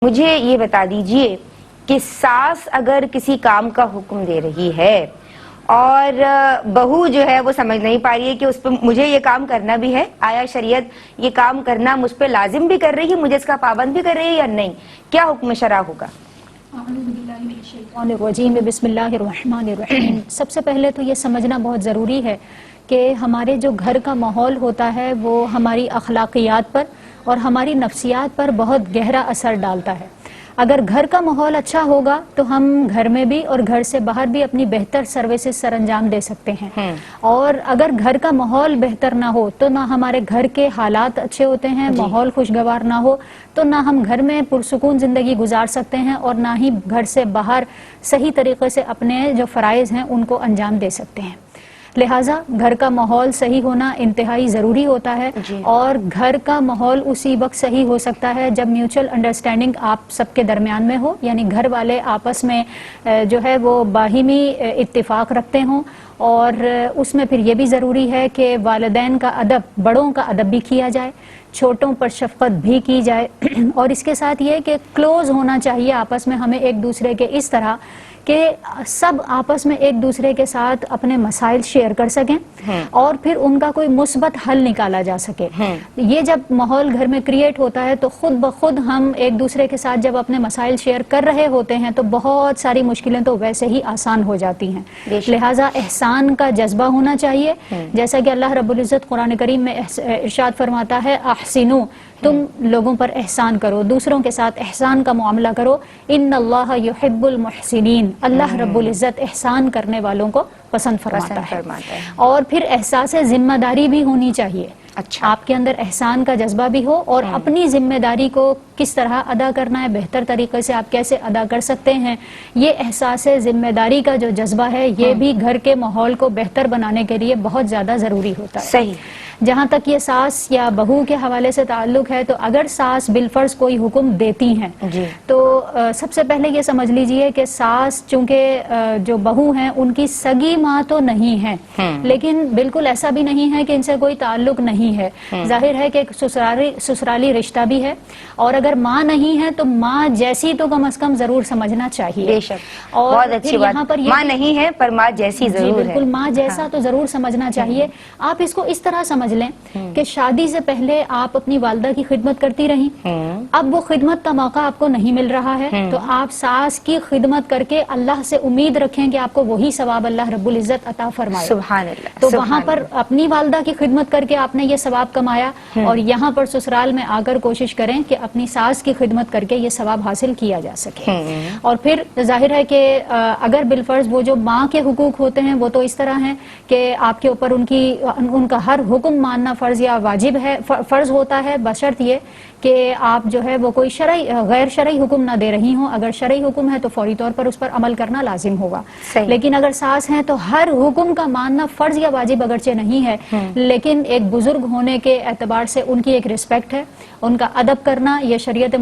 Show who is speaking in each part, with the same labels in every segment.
Speaker 1: مجھے یہ بتا دیجئے کہ ساس اگر کسی کام کا حکم دے رہی ہے اور بہو جو ہے وہ سمجھ نہیں پا رہی ہے کہ اس پہ مجھے یہ کام کرنا بھی ہے، آیا شریعت یہ کام کرنا مجھ پہ لازم بھی کر رہی ہے، مجھے اس کا پابند بھی کر رہی ہے یا نہیں، کیا حکم شرع ہوگا؟
Speaker 2: بسم اللہ الرحمن الرحیم۔ سب سے پہلے تو یہ سمجھنا بہت ضروری ہے کہ ہمارے جو گھر کا ماحول ہوتا ہے وہ ہماری اخلاقیات پر اور ہماری نفسیات پر بہت گہرا اثر ڈالتا ہے۔ اگر گھر کا ماحول اچھا ہوگا تو ہم گھر میں بھی اور گھر سے باہر بھی اپنی بہتر سروسز سر انجام دے سکتے ہیں، اور اگر گھر کا ماحول بہتر نہ ہو تو نہ ہمارے گھر کے حالات اچھے ہوتے ہیں، ماحول خوشگوار نہ ہو تو نہ ہم گھر میں پرسکون زندگی گزار سکتے ہیں اور نہ ہی گھر سے باہر صحیح طریقے سے اپنے جو فرائض ہیں ان کو انجام دے سکتے ہیں۔ لہٰذا گھر کا ماحول صحیح ہونا انتہائی ضروری ہوتا ہے، اور گھر کا ماحول اسی وقت صحیح ہو سکتا ہے جب میوچل انڈرسٹینڈنگ آپ سب کے درمیان میں ہو، یعنی گھر والے آپس میں جو ہے وہ باہمی اتفاق رکھتے ہوں، اور اس میں پھر یہ بھی ضروری ہے کہ والدین کا ادب، بڑوں کا ادب بھی کیا جائے، چھوٹوں پر شفقت بھی کی جائے، اور اس کے ساتھ یہ کہ کلوز ہونا چاہیے آپس میں ہمیں ایک دوسرے کے، اس طرح کہ سب آپس میں ایک دوسرے کے ساتھ اپنے مسائل شیئر کر سکیں اور پھر ان کا کوئی مثبت حل نکالا جا سکے۔ یہ جب ماحول گھر میں کریٹ ہوتا ہے تو خود بخود ہم ایک دوسرے کے ساتھ جب اپنے مسائل شیئر کر رہے ہوتے ہیں تو بہت ساری مشکلیں تو ویسے ہی آسان ہو جاتی ہیں۔ لہٰذا احسان کا جذبہ ہونا چاہیے، جیسا کہ اللہ رب العزت قرآن کریم میں ارشاد فرماتا ہے، احسنوا، تم لوگوں پر احسان کرو، دوسروں کے ساتھ احسان کا معاملہ کرو، ان اللہ یحب المحسنین، اللہ رب العزت احسان کرنے والوں کو پسند فرماتا ہے۔ اور پھر احساس ذمہ داری بھی ہونی چاہیے، آپ کے اندر احسان کا جذبہ بھی ہو، اور اپنی ذمہ داری کو کس طرح ادا کرنا ہے، بہتر طریقے سے آپ کیسے ادا کر سکتے ہیں، یہ احساس ذمہ داری کا جو جذبہ ہے یہ بھی گھر کے ماحول کو بہتر بنانے کے لیے بہت زیادہ ضروری ہوتا ہے۔
Speaker 1: صحیح۔
Speaker 2: جہاں تک یہ ساس یا بہو کے حوالے سے تعلق ہے تو اگر ساس بالفرض کوئی حکم دیتی ہیں تو سب سے پہلے یہ سمجھ لیجئے کہ ساس چونکہ جو بہو ہیں ان کی سگی ماں تو نہیں ہے، لیکن بالکل ایسا بھی نہیں ہے کہ ان سے کوئی تعلق نہیں ہے، ظاہر ہے کہ ایک سسرالی رشتہ بھی ہے، اور اگر ماں نہیں ہے تو ماں جیسی تو کم از کم ضرور سمجھنا چاہیے۔
Speaker 1: بے شک، اور بہت اچھی بات، ماں نہیں ہے پر ماں جیسی ضرور ہے۔
Speaker 2: بالکل ماں جیسا تو ضرور سمجھنا چاہیے۔ آپ اس کو اس طرح سمجھ لیں کہ شادی سے پہلے آپ اپنی والدہ کی خدمت کرتی رہیں، اب وہ خدمت کا موقع آپ کو نہیں مل رہا ہے تو آپ ساس کی خدمت کر کے اللہ سے امید رکھیں کہ آپ کو وہی ثواب اللہ رب العزت عطا فرمائے۔
Speaker 1: سبحان اللہ۔
Speaker 2: تو وہاں پر اپنی والدہ کی خدمت کر کے آپ نے یہ ثواب کمایا، اور یہاں پر سسرال میں آ کر کوشش کریں کہ اپنی ساس کی خدمت کر کے یہ ثواب حاصل کیا جا سکے۔ اور پھر ظاہر ہے کہ اگر بالفرض وہ جو ماں کے حقوق ہوتے ہیں وہ تو اس طرح ہیں کہ آپ کے اوپر ان کا ہر حکم ماننا فرض یا واجب ہے، فرض ہوتا ہے، بشرط یہ کہ آپ جو ہے وہ کوئی غیر شرعی حکم نہ دے رہی ہوں۔ اگر شرعی حکم ہے تو فوری طور پر اس پر عمل کرنا لازم ہوگا، لیکن اگر ساس ہیں تو ہر حکم کا ماننا فرض یا واجب اگرچہ نہیں ہے، لیکن ایک بزرگ ہونے کے اعتبار سے ان کی ایک رسپیکٹ ہے، ان کا ادب کرنا یہ شریعت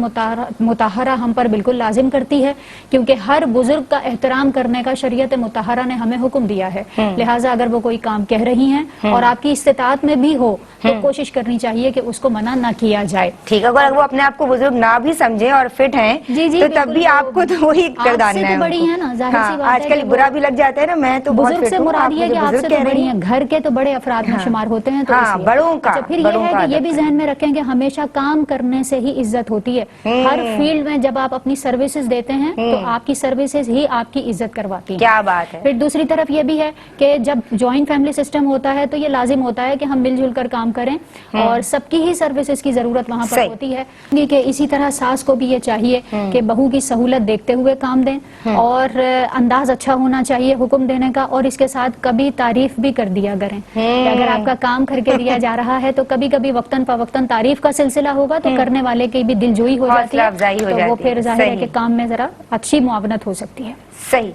Speaker 2: مطہرہ ہم پر بالکل لازم کرتی ہے، کیونکہ ہر بزرگ کا احترام کرنے کا شریعت مطہرہ نے ہمیں حکم دیا ہے۔ لہٰذا اگر وہ کوئی کام کہہ رہی ہیں اور آپ کی استطاعت میں بھی ہو تو کوشش کرنی چاہیے کہ اس کو منع نہ کیا جائے۔
Speaker 1: ٹھیک ہے، اگر وہ اپنے آپ کو بزرگ نہ بھی سمجھیں اور فٹ ہیں تو تب بھی آپ کو تو وہی کردانا ہے۔
Speaker 2: بڑی ہیں نا، ظاہر سی بات ہے،
Speaker 1: آج کل برا بھی لگ جاتا ہے نا، میں تو بہت
Speaker 2: بزرگ سے مراد یہ کہ آپ سے تو بڑی ہیں، گھر کے تو بڑے افراد میں شمار ہوتے ہیں، تو
Speaker 1: بڑوں کا
Speaker 2: پھر یہ ہے کہ یہ بھی ذہن میں رکھیں کہ ہمیشہ کام کرنے سے ہی عزت ہوتی ہے۔ ہر فیلڈ میں جب آپ اپنی سروسز دیتے ہیں تو آپ کی سروسز ہی آپ کی عزت کرواتی ہیں۔
Speaker 1: کیا بات ہے۔
Speaker 2: پھر دوسری طرف یہ بھی ہے کہ جب جوائنٹ فیملی سسٹم ہوتا ہے تو یہ لازم ہوتا ہے کہ ہم مل جل کر کام کریں، اور سب کی ہی سروسز کی ضرورت وہاں پر ہوتی ہے، کہ اسی طرح ساس کو بھی یہ چاہیے کہ بہو کی سہولت دیکھتے ہوئے کام دیں، اور انداز اچھا ہونا چاہیے حکم دینے کا، اور اس کے ساتھ کبھی تعریف بھی کر دیا کریں کہ اگر آپ کا کام کر کے دیا جا رہا ہے تو کبھی کبھی وقتاً فوقتاً تعریف کا سلسلہ ہوگا تو کرنے والے کی بھی دل جوئی ہو جاتی ہے، تو وہ پھر ظاہر ہے کہ کام میں ذرا اچھی معاونت ہو سکتی ہے۔
Speaker 1: صحیح۔